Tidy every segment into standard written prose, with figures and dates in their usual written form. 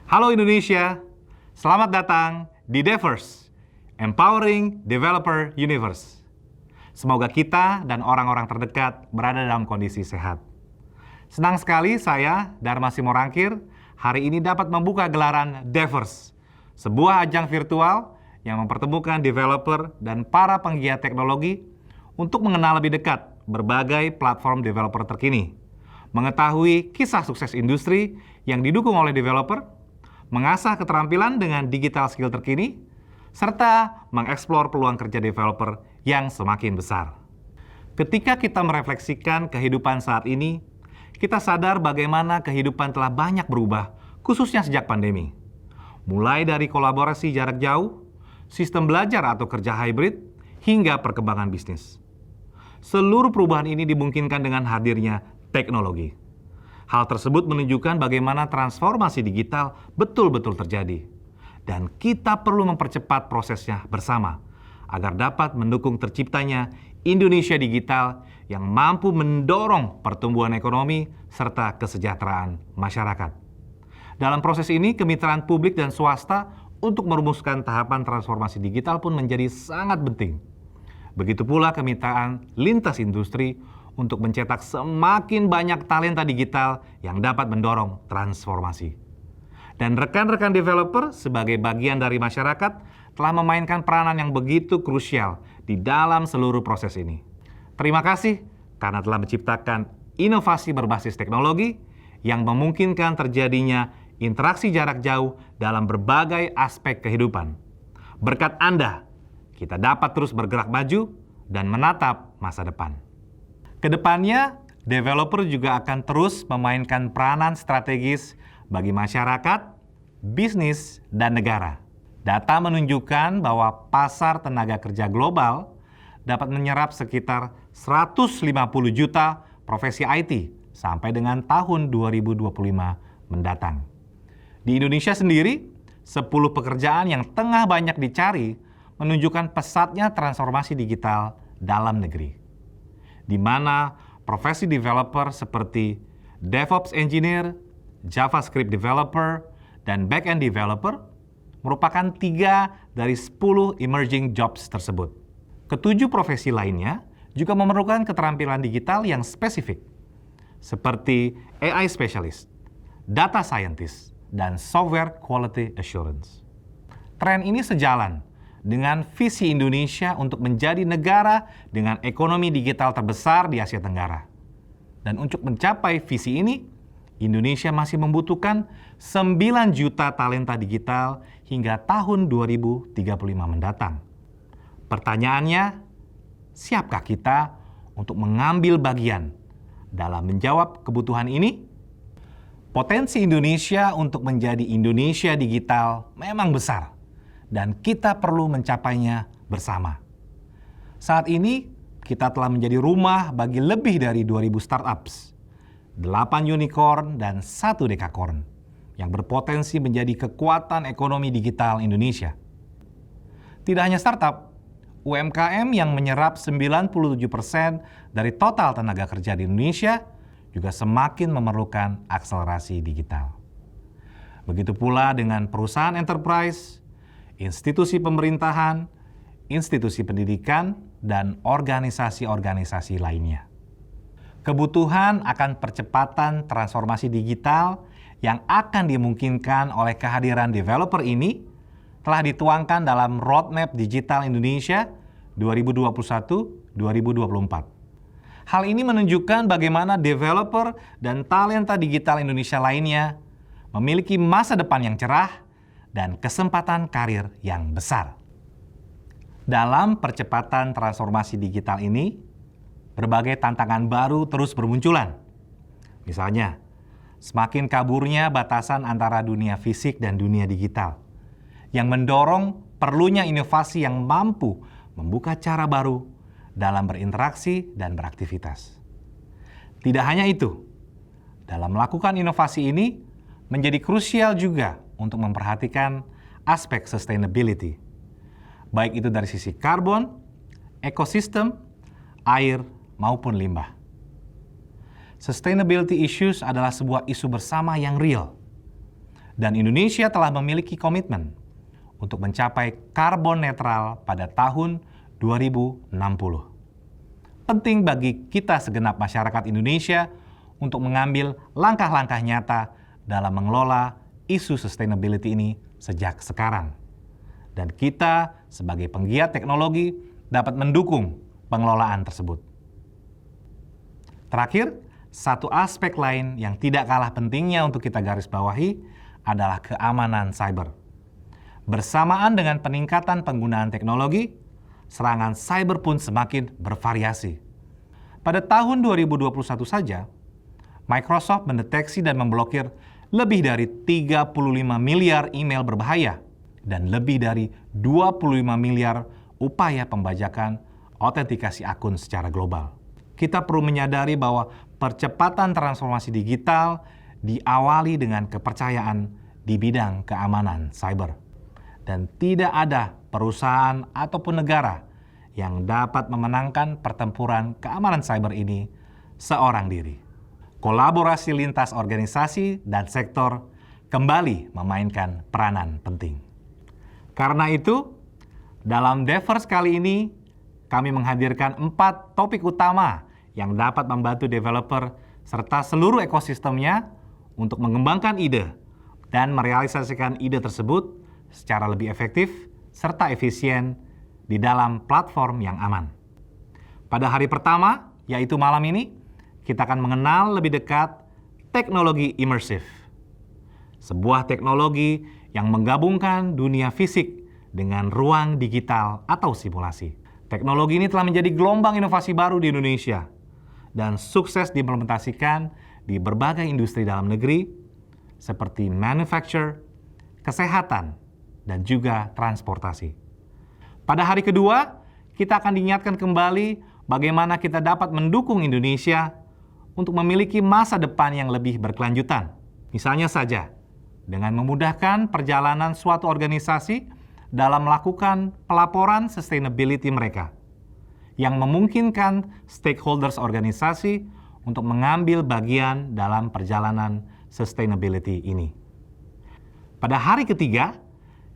Halo Indonesia, selamat datang di Devers, Empowering Developer Universe. Semoga kita dan orang-orang terdekat berada dalam kondisi sehat. Senang sekali saya, Dharma Simorangkir, hari ini dapat membuka gelaran Devers, sebuah ajang virtual yang mempertemukan developer dan para penggiat teknologi untuk mengenal lebih dekat berbagai platform developer terkini, mengetahui kisah sukses industri yang didukung oleh developer, mengasah keterampilan dengan digital skill terkini, serta mengeksplor peluang kerja developer yang semakin besar. Ketika kita merefleksikan kehidupan saat ini, kita sadar bagaimana kehidupan telah banyak berubah, khususnya sejak pandemi. Mulai dari kolaborasi jarak jauh, sistem belajar atau kerja hybrid, hingga perkembangan bisnis. Seluruh perubahan ini dimungkinkan dengan hadirnya teknologi. Hal tersebut menunjukkan bagaimana transformasi digital betul-betul terjadi. Dan kita perlu mempercepat prosesnya bersama, agar dapat mendukung terciptanya Indonesia digital yang mampu mendorong pertumbuhan ekonomi serta kesejahteraan masyarakat. Dalam proses ini, kemitraan publik dan swasta untuk merumuskan tahapan transformasi digital pun menjadi sangat penting. Begitu pula kemitraan lintas industri untuk mencetak semakin banyak talenta digital yang dapat mendorong transformasi. Dan rekan-rekan developer sebagai bagian dari masyarakat telah memainkan peranan yang begitu krusial di dalam seluruh proses ini. Terima kasih karena telah menciptakan inovasi berbasis teknologi yang memungkinkan terjadinya interaksi jarak jauh dalam berbagai aspek kehidupan. Berkat Anda, kita dapat terus bergerak maju dan menatap masa depan. Kedepannya, developer juga akan terus memainkan peranan strategis bagi masyarakat, bisnis, dan negara. Data menunjukkan bahwa pasar tenaga kerja global dapat menyerap sekitar 150 juta profesi IT sampai dengan tahun 2025 mendatang. Di Indonesia sendiri, 10 pekerjaan yang tengah banyak dicari menunjukkan pesatnya transformasi digital dalam negeri, di mana profesi developer seperti DevOps Engineer, JavaScript Developer, dan Backend Developer merupakan 3 dari 10 emerging jobs tersebut. Ketujuh profesi lainnya juga memerlukan keterampilan digital yang spesifik, seperti AI Specialist, Data Scientist, dan Software Quality Assurance. Tren ini sejalan dengan visi Indonesia untuk menjadi negara dengan ekonomi digital terbesar di Asia Tenggara. Dan untuk mencapai visi ini, Indonesia masih membutuhkan 9 juta talenta digital hingga tahun 2035 mendatang. Pertanyaannya, siapkah kita untuk mengambil bagian dalam menjawab kebutuhan ini? Potensi Indonesia untuk menjadi Indonesia digital memang besar, dan kita perlu mencapainya bersama. Saat ini, kita telah menjadi rumah bagi lebih dari 2.000 startups, 8 unicorn, dan 1 dekakorn yang berpotensi menjadi kekuatan ekonomi digital Indonesia. Tidak hanya startup, UMKM yang menyerap 97% dari total tenaga kerja di Indonesia juga semakin memerlukan akselerasi digital. Begitu pula dengan perusahaan enterprise, institusi pemerintahan, institusi pendidikan, dan organisasi-organisasi lainnya. Kebutuhan akan percepatan transformasi digital yang akan dimungkinkan oleh kehadiran developer ini telah dituangkan dalam Roadmap Digital Indonesia 2021-2024. Hal ini menunjukkan bagaimana developer dan talenta digital Indonesia lainnya memiliki masa depan yang cerah dan kesempatan karir yang besar. Dalam percepatan transformasi digital ini, berbagai tantangan baru terus bermunculan. Misalnya, semakin kaburnya batasan antara dunia fisik dan dunia digital, yang mendorong perlunya inovasi yang mampu membuka cara baru dalam berinteraksi dan beraktivitas. Tidak hanya itu, dalam melakukan inovasi ini menjadi krusial juga untuk memperhatikan aspek sustainability, baik itu dari sisi karbon, ekosistem, air, maupun limbah. Sustainability issues adalah sebuah isu bersama yang real. Dan Indonesia telah memiliki komitmen untuk mencapai karbon netral pada tahun 2060. Penting bagi kita segenap masyarakat Indonesia untuk mengambil langkah-langkah nyata dalam mengelola isu sustainability ini sejak sekarang. Dan kita sebagai penggiat teknologi dapat mendukung pengelolaan tersebut. Terakhir, satu aspek lain yang tidak kalah pentingnya untuk kita garis bawahi adalah keamanan cyber. Bersamaan dengan peningkatan penggunaan teknologi, serangan cyber pun semakin bervariasi. Pada tahun 2021 saja, Microsoft mendeteksi dan memblokir lebih dari 35 miliar email berbahaya dan lebih dari 25 miliar upaya pembajakan autentikasi akun secara global. Kita perlu menyadari bahwa percepatan transformasi digital diawali dengan kepercayaan di bidang keamanan cyber. Dan tidak ada perusahaan ataupun negara yang dapat memenangkan pertempuran keamanan cyber ini seorang diri. Kolaborasi lintas organisasi dan sektor kembali memainkan peranan penting. Karena itu, dalam Devers kali ini, kami menghadirkan 4 topik utama yang dapat membantu developer serta seluruh ekosistemnya untuk mengembangkan ide dan merealisasikan ide tersebut secara lebih efektif serta efisien di dalam platform yang aman. Pada hari pertama, yaitu malam ini, kita akan mengenal lebih dekat teknologi immersive. Sebuah teknologi yang menggabungkan dunia fisik dengan ruang digital atau simulasi. Teknologi ini telah menjadi gelombang inovasi baru di Indonesia dan sukses diimplementasikan di berbagai industri dalam negeri seperti manufacture, kesehatan, dan juga transportasi. Pada hari kedua, kita akan diingatkan kembali bagaimana kita dapat mendukung Indonesia untuk memiliki masa depan yang lebih berkelanjutan. Misalnya saja, dengan memudahkan perjalanan suatu organisasi dalam melakukan pelaporan sustainability mereka, yang memungkinkan stakeholders organisasi untuk mengambil bagian dalam perjalanan sustainability ini. Pada hari ketiga,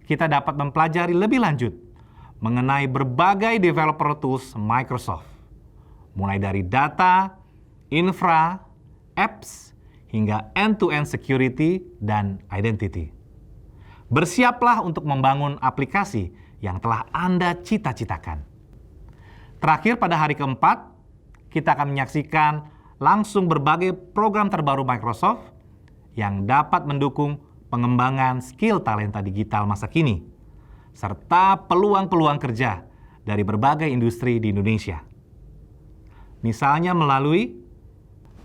kita dapat mempelajari lebih lanjut mengenai berbagai developer tools Microsoft, mulai dari data, infra, apps, hingga end-to-end security dan identity. Bersiaplah untuk membangun aplikasi yang telah Anda cita-citakan. Terakhir, pada hari keempat, kita akan menyaksikan langsung berbagai program terbaru Microsoft yang dapat mendukung pengembangan skill talenta digital masa kini, serta peluang-peluang kerja dari berbagai industri di Indonesia. Misalnya melalui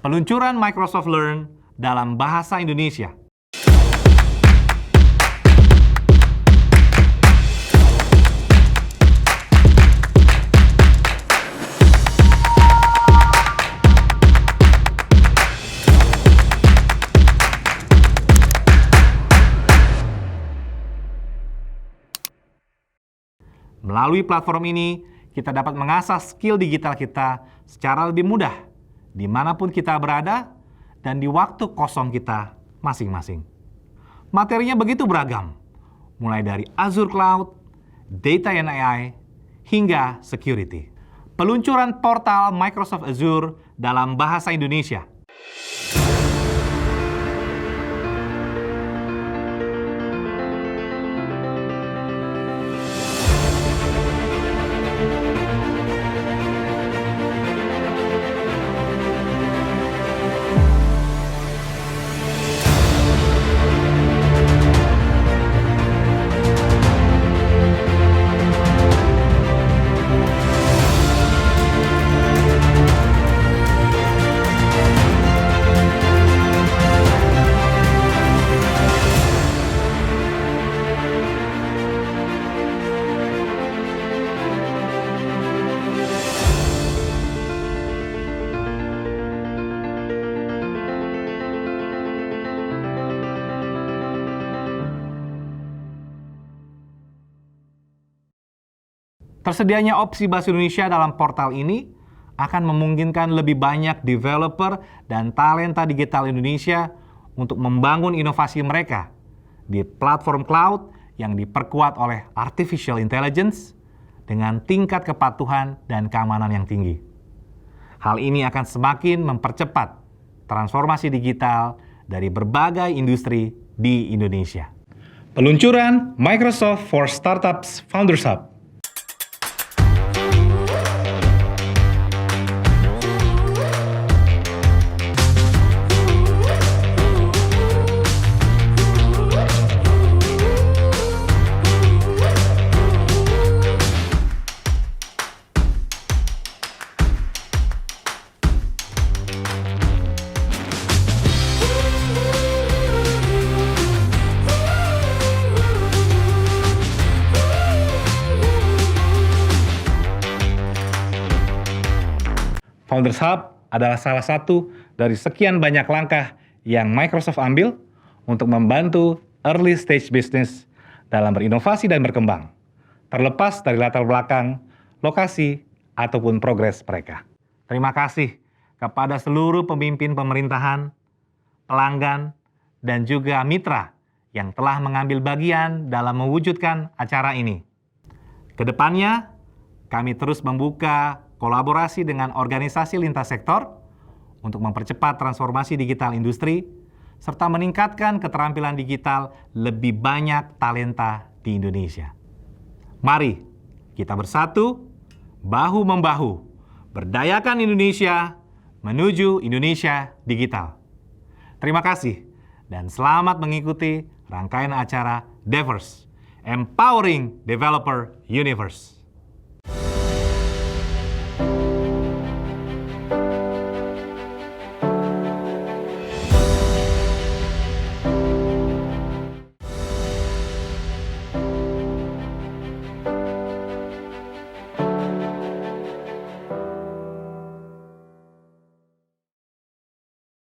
peluncuran Microsoft Learn dalam bahasa Indonesia. Melalui platform ini, kita dapat mengasah skill digital kita secara lebih mudah, dimanapun kita berada, dan di waktu kosong kita masing-masing. Materinya begitu beragam, mulai dari Azure Cloud, Data and AI, hingga Security. Peluncuran portal Microsoft Azure dalam bahasa Indonesia. Tersedianya opsi bahasa Indonesia dalam portal ini akan memungkinkan lebih banyak developer dan talenta digital Indonesia untuk membangun inovasi mereka di platform cloud yang diperkuat oleh artificial intelligence dengan tingkat kepatuhan dan keamanan yang tinggi. Hal ini akan semakin mempercepat transformasi digital dari berbagai industri di Indonesia. Peluncuran Microsoft for Startups Founders Hub. Founders Hub adalah salah satu dari sekian banyak langkah yang Microsoft ambil untuk membantu early stage business dalam berinovasi dan berkembang, terlepas dari latar belakang, lokasi, ataupun progres mereka. Terima kasih kepada seluruh pemimpin pemerintahan, pelanggan, dan juga mitra yang telah mengambil bagian dalam mewujudkan acara ini. Kedepannya, kami terus membuka kolaborasi dengan organisasi lintas sektor untuk mempercepat transformasi digital industri serta meningkatkan keterampilan digital lebih banyak talenta di Indonesia. Mari kita bersatu, bahu-membahu, berdayakan Indonesia menuju Indonesia digital. Terima kasih dan selamat mengikuti rangkaian acara Devers, Empowering Developer Universe.